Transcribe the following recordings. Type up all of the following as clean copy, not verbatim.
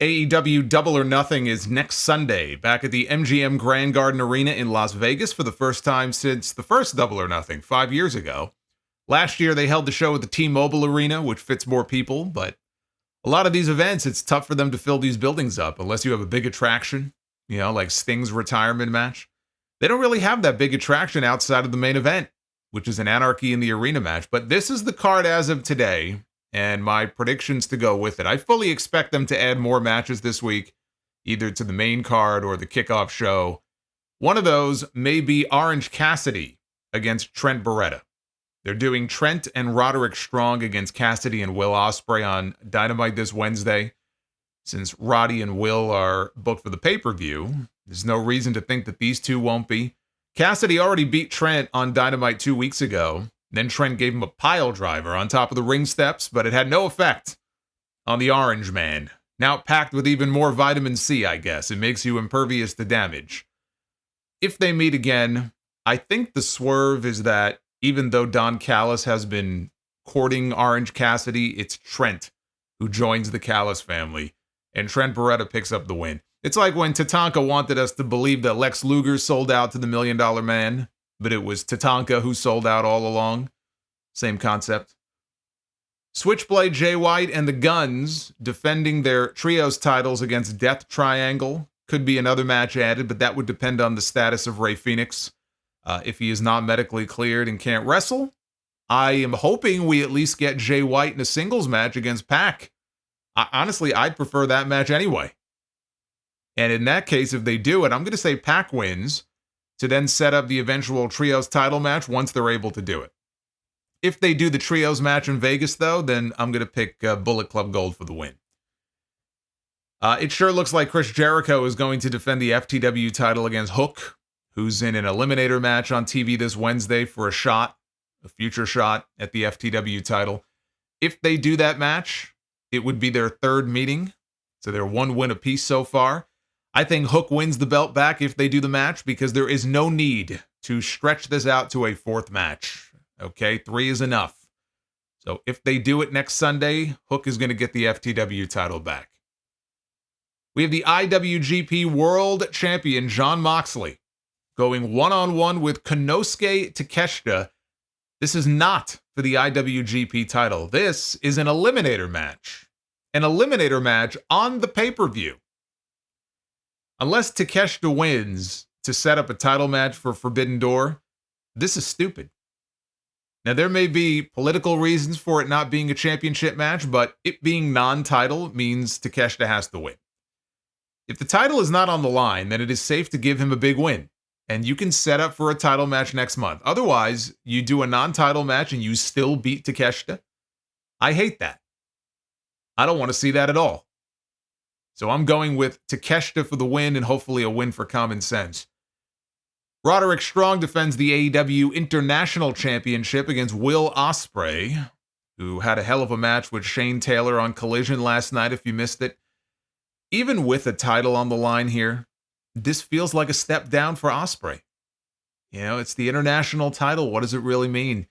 AEW Double or Nothing is next Sunday, back at the MGM Grand Garden Arena in Las Vegas for the first time since the first Double or Nothing 5 years ago. Last year, they held the show at the T-Mobile Arena, which fits more people, but a lot of these events, it's tough for them to fill these buildings up unless you have a big attraction, like Sting's retirement match. They don't really have that big attraction outside of the main event, which is an Anarchy in the Arena match, but this is the card as of today, and my predictions to go with it. I fully expect them to add more matches this week, either to the main card or the kickoff show. One of those may be Orange Cassidy against Trent Beretta. They're doing Trent and Roderick Strong against Cassidy and Will Ospreay on Dynamite this Wednesday. Since Roddy and Will are booked for the pay-per-view, there's no reason to think that these two won't be. Cassidy already beat Trent on Dynamite 2 weeks ago. Then Trent gave him a pile driver on top of the ring steps, but it had no effect on the Orange Man. Now packed with even more vitamin C, I guess. It makes you impervious to damage. If they meet again, I think the swerve is that even though Don Callis has been courting Orange Cassidy, it's Trent who joins the Callis family, and Trent Beretta picks up the win. It's like when Tatanka wanted us to believe that Lex Luger sold out to the $1 Million Man, but it was Tatanka who sold out all along. Same concept. Switchblade Jay White and the Guns defending their trios titles against Death Triangle. Could be another match added, but that would depend on the status of Rey Fenix. If he is not medically cleared and can't wrestle, I am hoping we at least get Jay White in a singles match against Pac. Honestly, I'd prefer that match anyway. And in that case, if they do it, I'm going to say Pac wins to then set up the eventual trios title match once they're able to do it. If they do the trios match in Vegas, though, then I'm going to pick Bullet Club Gold for the win. It sure looks like Chris Jericho is going to defend the FTW title against Hook, who's in an eliminator match on TV this Wednesday for a future shot at the FTW title. If they do that match, it would be their third meeting, so they're one win apiece so far. I think Hook wins the belt back if they do the match because there is no need to stretch this out to a fourth match. Okay, 3 is enough. So if they do it next Sunday, Hook is going to get the FTW title back. We have the IWGP World Champion Jon Moxley going one-on-one with Konosuke Takeshita. This is not for the IWGP title. This is an eliminator match. An eliminator match on the pay-per-view. Unless Takeshita wins to set up a title match for Forbidden Door, this is stupid. Now, there may be political reasons for it not being a championship match, but it being non-title means Takeshita has to win. If the title is not on the line, then it is safe to give him a big win, and you can set up for a title match next month. Otherwise, you do a non-title match and you still beat Takeshita. I hate that. I don't want to see that at all. So I'm going with Takeshita for the win and hopefully a win for common sense. Roderick Strong defends the AEW International Championship against Will Ospreay, who had a hell of a match with Shane Taylor on Collision last night if you missed it. Even with a title on the line here, this feels like a step down for Ospreay. It's the international title. What does it really mean?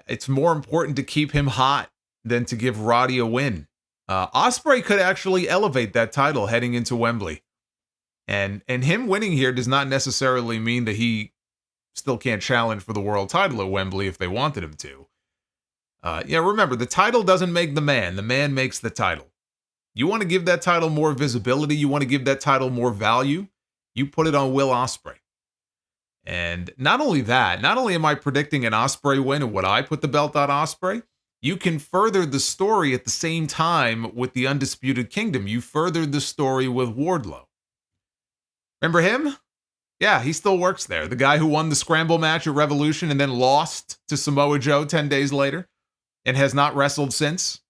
It's more important to keep him hot than to give Roddy a win. Ospreay could actually elevate that title heading into Wembley. And him winning here does not necessarily mean that he still can't challenge for the world title at Wembley if they wanted him to. Remember, the title doesn't make the man makes the title. You want to give that title more visibility, you want to give that title more value, you put it on Will Ospreay. And not only that, not only am I predicting an Ospreay win and would I put the belt on Ospreay, you can further the story at the same time with the Undisputed Kingdom. You furthered the story with Wardlow. Remember him? Yeah, he still works there. The guy who won the scramble match at Revolution and then lost to Samoa Joe 10 days later and has not wrestled since.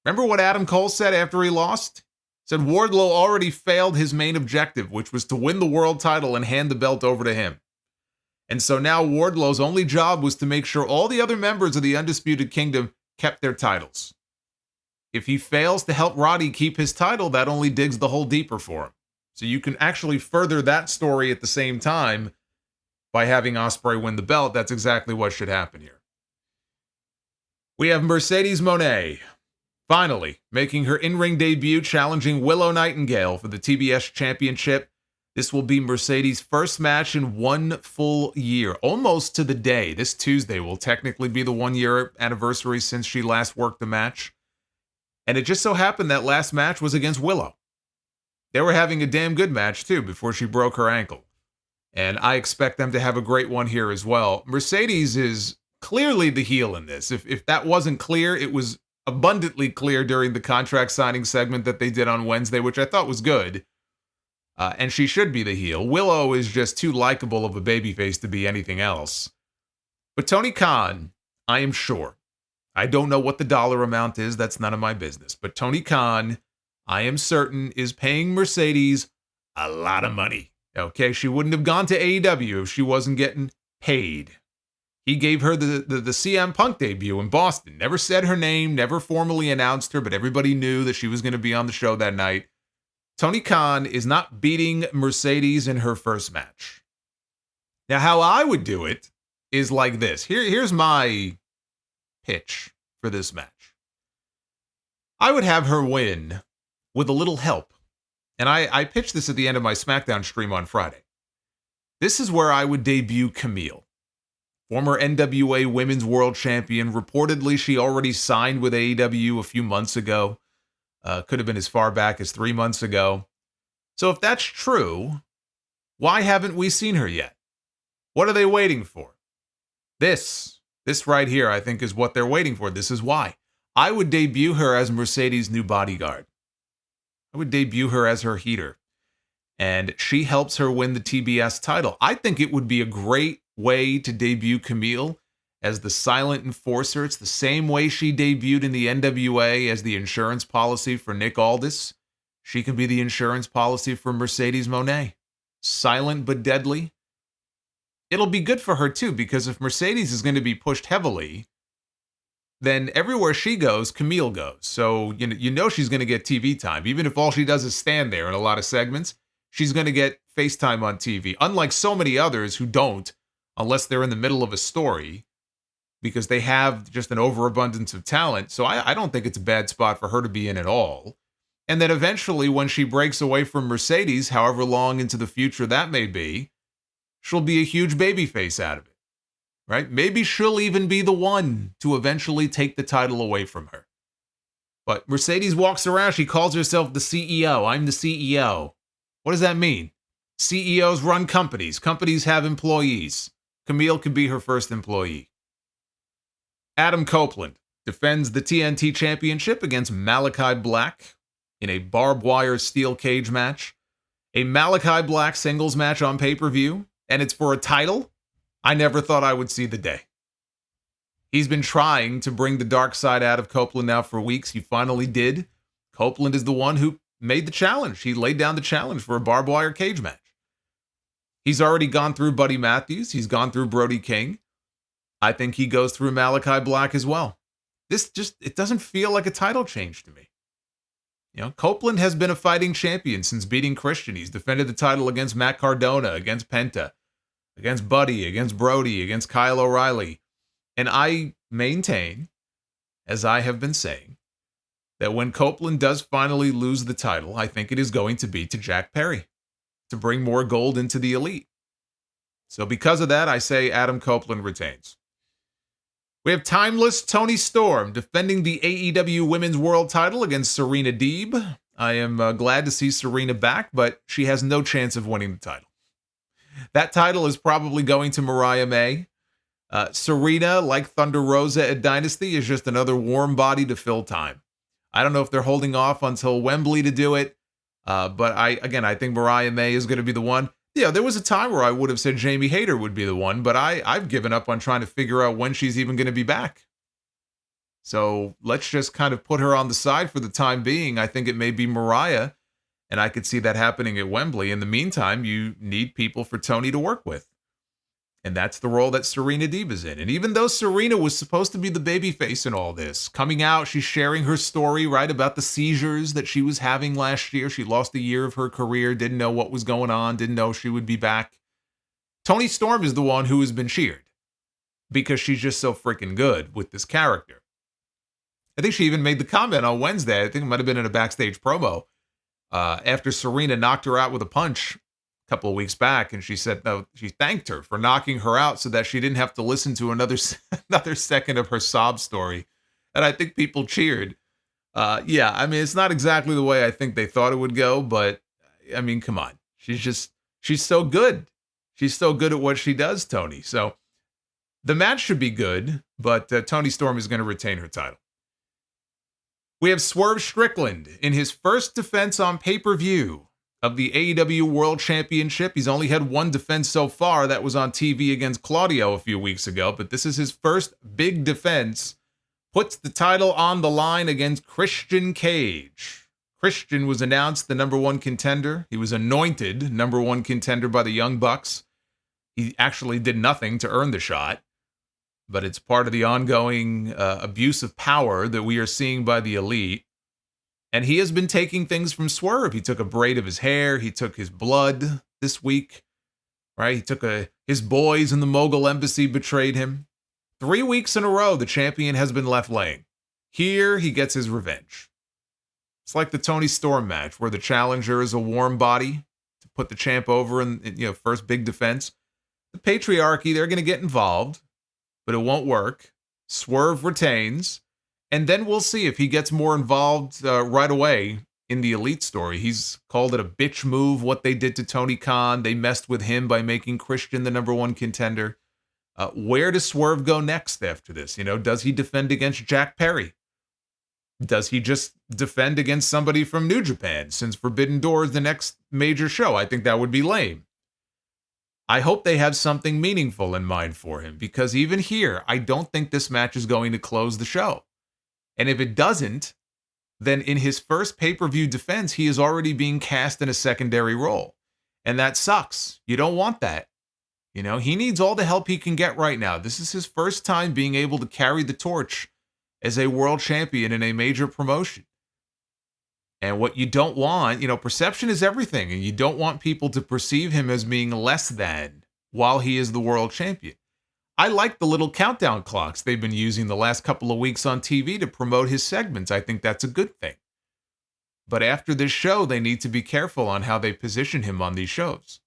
Remember what Adam Cole said after he lost? Said Wardlow already failed his main objective, which was to win the world title and hand the belt over to him. And so now Wardlow's only job was to make sure all the other members of the Undisputed Kingdom kept their titles. If he fails to help Roddy keep his title, that only digs the hole deeper for him. So you can actually further that story at the same time by having Ospreay win the belt. That's exactly what should happen here. We have Mercedes Moné Finally, making her in-ring debut, challenging Willow Nightingale for the TBS Championship. This will be Mercedes' first match in 1 full year, almost to the day. This Tuesday will technically be the 1-year anniversary since she last worked the match. And it just so happened that last match was against Willow. They were having a damn good match, too, before she broke her ankle. And I expect them to have a great one here as well. Mercedes is clearly the heel in this. If that wasn't clear, it was abundantly clear during the contract signing segment that they did on Wednesday, which I thought was good. And she should be the heel. Willow is just too likable of a babyface to be anything else. But Tony Khan, I am sure. I don't know what the dollar amount is. That's none of my business. But Tony Khan, I am certain, is paying Mercedes a lot of money. Okay, she wouldn't have gone to AEW if she wasn't getting paid. He gave her the CM Punk debut in Boston. Never said her name, never formally announced her, but everybody knew that she was going to be on the show that night. Tony Khan is not beating Mercedes in her first match. Now, how I would do it is like this. Here's my pitch for this match. I would have her win with a little help. And I pitched this at the end of my SmackDown stream on Friday. This is where I would debut Camille. Former NWA Women's World Champion. Reportedly, she already signed with AEW a few months ago. Could have been as far back as 3 months ago. So if that's true, why haven't we seen her yet? What are they waiting for? This right here, I think, is what they're waiting for. This is why. I would debut her as Mercedes' new bodyguard. I would debut her as her heater. And she helps her win the TBS title. I think it would be a great way to debut Camille as the silent enforcer. It's the same way she debuted in the NWA as the insurance policy for Nick Aldis. She can be the insurance policy for Mercedes Moné. Silent but deadly. It'll be good for her too, because if Mercedes is going to be pushed heavily, then everywhere she goes, Camille goes. So you know she's going to get TV time. Even if all she does is stand there in a lot of segments, she's going to get FaceTime on TV. Unlike so many others who don't, unless they're in the middle of a story, because they have just an overabundance of talent. So I don't think it's a bad spot for her to be in at all. And then eventually, when she breaks away from Mercedes, however long into the future that may be, she'll be a huge babyface out of it. Right? Maybe she'll even be the one to eventually take the title away from her. But Mercedes walks around, she calls herself the CEO. I'm the CEO. What does that mean? CEOs run companies. Companies have employees. Camille could be her first employee. Adam Copeland defends the TNT Championship against Malachi Black in a barbed wire steel cage match. A Malachi Black singles match on pay-per-view, and it's for a title I never thought I would see the day. He's been trying to bring the dark side out of Copeland now for weeks. He finally did. Copeland is the one who made the challenge. He laid down the challenge for a barbed wire cage match. He's already gone through Buddy Matthews. He's gone through Brody King. I think he goes through Malachi Black as well. It doesn't feel like a title change to me. Copeland has been a fighting champion since beating Christian. He's defended the title against Matt Cardona, against Penta, against Buddy, against Brody, against Kyle O'Reilly. And I maintain, as I have been saying, that when Copeland does finally lose the title, I think it is going to be to Jack Perry to bring more gold into the elite. So because of that, I say Adam Copeland retains. We have timeless Toni Storm defending the AEW Women's World title against Serena Deeb. I am glad to see Serena back, but she has no chance of winning the title. That title is probably going to Mariah May. Serena, like Thunder Rosa at Dynasty, is just another warm body to fill time. I don't know if they're holding off until Wembley to do it, but I think Mariah May is going to be the one. Yeah, there was a time where I would have said Jamie Hayter would be the one, but I've given up on trying to figure out when she's even going to be back. So let's just kind of put her on the side for the time being. I think it may be Mariah, and I could see that happening at Wembley. In the meantime, you need people for Toni to work with. And that's the role that Serena Deeb is in. And even though Serena was supposed to be the babyface in all this, coming out, she's sharing her story, right, about the seizures that she was having last year. She lost a year of her career, didn't know what was going on, didn't know she would be back. Toni Storm is the one who has been cheered because she's just so freaking good with this character. I think she even made the comment on Wednesday. I think it might have been in a backstage promo after Serena knocked her out with a punch a couple of weeks back, and she said no, she thanked her for knocking her out so that she didn't have to listen to another second of her sob story. And I think people cheered. Yeah, I mean, it's not exactly the way I think they thought it would go, but I mean, come on. She's so good. She's so good at what she does, Toni. So the match should be good, but Toni Storm is going to retain her title. We have Swerve Strickland in his first defense on pay-per-view of the AEW World Championship. He's only had one defense so far. That was on TV against Claudio a few weeks ago, but this is his first big defense. Puts the title on the line against Christian Cage. Christian was announced the number one contender. He was anointed number one contender by the Young Bucks. He actually did nothing to earn the shot, but it's part of the ongoing abuse of power that we are seeing by the Elite. And he has been taking things from Swerve. He took a braid of his hair. He took his blood this week, right? He took his boys in the Mogul Embassy betrayed him. 3 weeks in a row, the champion has been left laying. Here, he gets his revenge. It's like the Toni Storm match, where the challenger is a warm body to put the champ over in first big defense. The patriarchy, they're going to get involved, but it won't work. Swerve retains, and then we'll see if he gets more involved right away in the Elite story. He's called it a bitch move, what they did to Tony Khan. They messed with him by making Christian the number one contender. Where does Swerve go next after this? Does he defend against Jack Perry? Does he just defend against somebody from New Japan, since Forbidden Door is the next major show? I think that would be lame. I hope they have something meaningful in mind for him, because even here, I don't think this match is going to close the show. And if it doesn't, then in his first pay-per-view defense, he is already being cast in a secondary role. And that sucks. You don't want that. He needs all the help he can get right now. This is his first time being able to carry the torch as a world champion in a major promotion. And what you don't want, perception is everything, and you don't want people to perceive him as being less than while he is the world champion. I like the little countdown clocks they've been using the last couple of weeks on TV to promote his segments. I think that's a good thing. But after this show, they need to be careful on how they position him on these shows.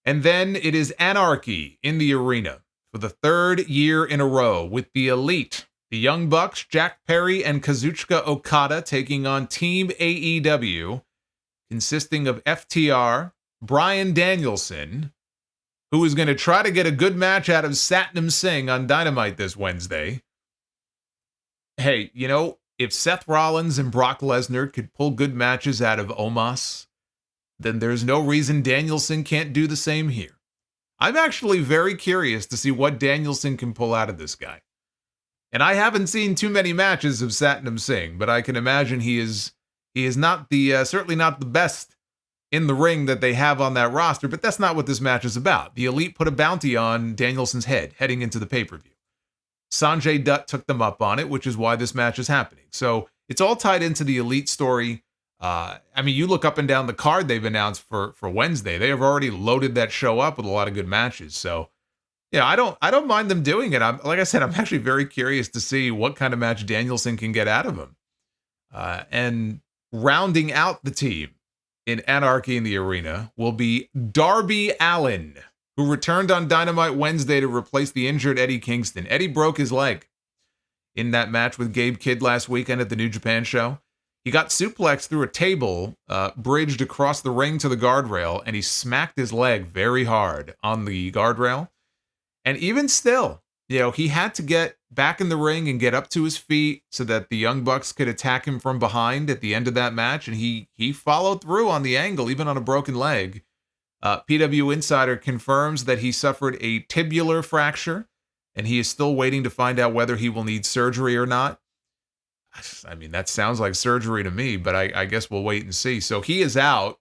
And then it is Anarchy in the arena for the third year in a row with the Elite, the Young Bucks, Jack Perry, and Kazuchika Okada taking on Team AEW, consisting of FTR, Bryan Danielson, who is going to try to get a good match out of Satnam Singh on Dynamite this Wednesday. Hey, if Seth Rollins and Brock Lesnar could pull good matches out of Omos, then there's no reason Danielson can't do the same here. I'm actually very curious to see what Danielson can pull out of this guy. And I haven't seen too many matches of Satnam Singh, but I can imagine he is not certainly not the best in the ring that they have on that roster, but that's not what this match is about. The Elite put a bounty on Danielson's head heading into the pay-per-view. Sanjay Dutt took them up on it, which is why this match is happening. So it's all tied into the Elite story. You look up and down the card they've announced for Wednesday. They have already loaded that show up with a lot of good matches. So, I don't mind them doing it. Like I said, I'm actually very curious to see what kind of match Danielson can get out of him. And rounding out the team in Anarchy in the arena will be Darby Allin, who returned on Dynamite Wednesday to replace the injured Eddie Kingston. Eddie broke his leg in that match with Gabe Kidd last weekend at the New Japan show. He got suplexed through a table, bridged across the ring to the guardrail, and he smacked his leg very hard on the guardrail. And even still, he had to get back in the ring and get up to his feet so that the Young Bucks could attack him from behind at the end of that match. And he followed through on the angle, even on a broken leg. PW Insider confirms that he suffered a tibular fracture, and he is still waiting to find out whether he will need surgery or not. That sounds like surgery to me, but I guess we'll wait and see. So he is out,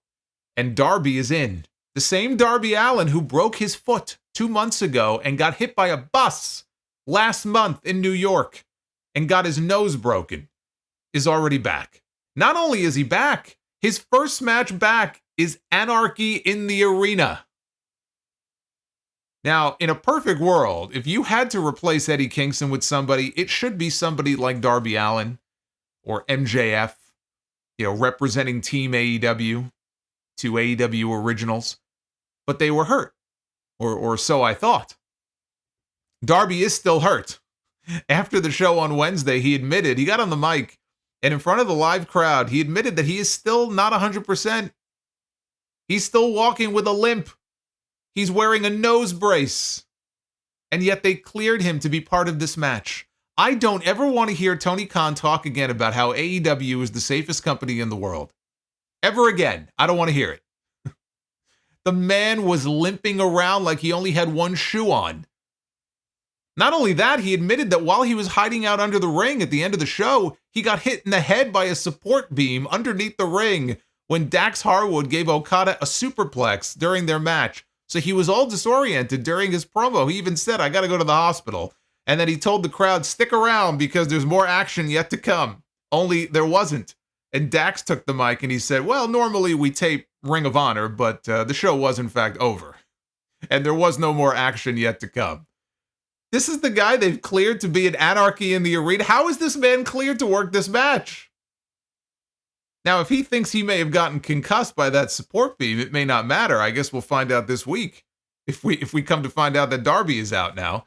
and Darby is in. The same Darby Allin who broke his foot 2 months ago and got hit by a bus last month in New York and got his nose broken is already back. Not only is he back, his first match back is Anarchy in the arena. Now, in a perfect world, if you had to replace Eddie Kingston with somebody, it should be somebody like Darby Allin or MJF, representing Team AEW to AEW Originals. But they were hurt, or so I thought. Darby is still hurt. After the show on Wednesday, he got on the mic, and in front of the live crowd, he admitted that he is still not 100%. He's still walking with a limp. He's wearing a nose brace. And yet they cleared him to be part of this match. I don't ever want to hear Tony Khan talk again about how AEW is the safest company in the world. Ever again. I don't want to hear it. The man was limping around like he only had one shoe on. Not only that, he admitted that while he was hiding out under the ring at the end of the show, he got hit in the head by a support beam underneath the ring when Dax Harwood gave Okada a superplex during their match. So he was all disoriented during his promo. He even said, I got to go to the hospital. And then he told the crowd, stick around because there's more action yet to come. Only there wasn't. And Dax took the mic and he said, well, normally we tape Ring of Honor, but the show was in fact over. And there was no more action yet to come. This is the guy they've cleared to be an Anarchy in the arena. How is this man cleared to work this match? Now, if he thinks he may have gotten concussed by that support beam, it may not matter. I guess we'll find out this week if we come to find out that Darby is out now.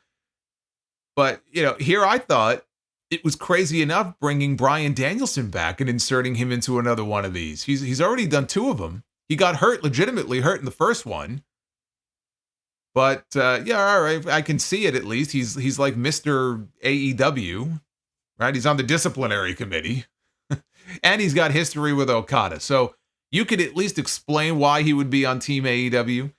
But, here I thought it was crazy enough bringing Bryan Danielson back and inserting him into another one of these. He's already done two of them. He got hurt, legitimately hurt in the first one. But, all right, I can see it at least. He's like Mr. AEW, right? He's on the disciplinary committee. And he's got history with Okada. So you could at least explain why he would be on Team AEW.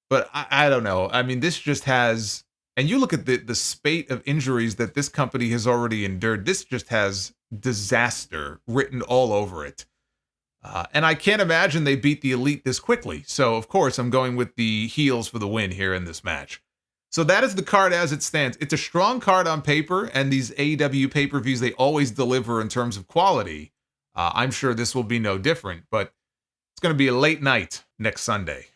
But I don't know. I mean, this just has... And you look at the spate of injuries that this company has already endured. This just has disaster written all over it. And I can't imagine they beat the Elite this quickly. So, of course, I'm going with the heels for the win here in this match. So that is the card as it stands. It's a strong card on paper, and these AEW pay-per-views, they always deliver in terms of quality. I'm sure this will be no different, but it's going to be a late night next Sunday.